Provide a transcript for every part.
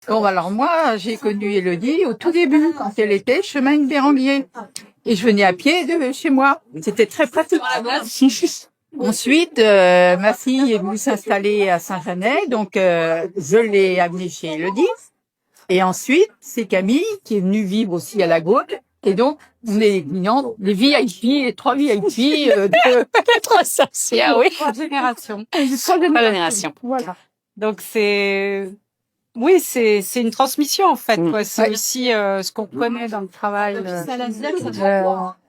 Bon, alors moi, j'ai connu Élodie au tout début, quand elle était chemin de Béranguier. Et je venais à pied de chez moi. C'était très pratique. Ensuite, ma fille est venue s'installer à Saint-Janet, donc je l'ai amenée chez Élodie. Et ensuite, c'est Camille qui est venue vivre aussi à la Gaule. Et donc, on est les clients, les VIP, les 3 VIP de 4 associés, ah oui. 3 générations. 3 générations. Voilà. Donc oui, c'est une transmission en fait. Quoi. C'est aussi ce qu'on connaît dans le travail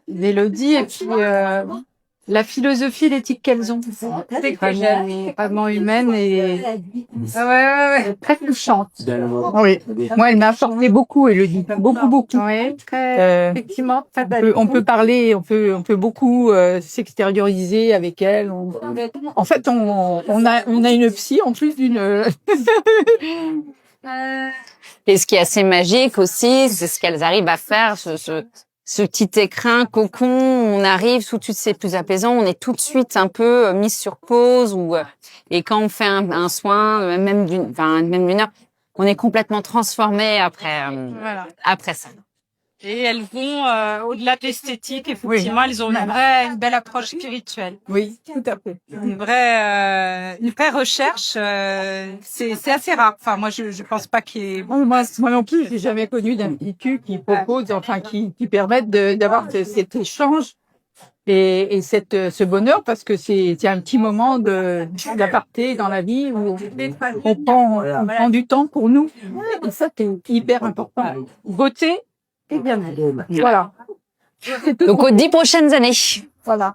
d'Élodie et puis la philosophie, l'éthique qu'elles ont. C'est vraiment humaine et très touchante. Oui. Moi, elle m'a apporté beaucoup, Élodie. Beaucoup. Oui, très effectivement très belle. On peut parler, on peut beaucoup s'extérioriser avec elle. En fait, on a une psy en plus d'une. Et ce qui est assez magique aussi, c'est ce qu'elles arrivent à faire, ce petit écrin, cocon, on arrive, tout de suite c'est plus apaisant, on est tout de suite un peu mis sur pause et quand on fait un soin, même d'une heure, on est complètement transformé après ça. Et elles vont au-delà de l'esthétique, effectivement, elles ont une belle approche spirituelle. Oui, tout à fait. Une vraie recherche. C'est assez rare. Enfin, moi, je pense pas qu'il y ait. Moi non plus, j'ai jamais connu d'institut qui propose, enfin, qui permettent d'avoir cet échange et ce bonheur, parce que c'est un petit moment d'aparté dans la vie où on prend du temps pour nous. Et ça, c'est hyper important. Beauté et bien-être. Voilà. Donc aux 10 prochaines années. Voilà.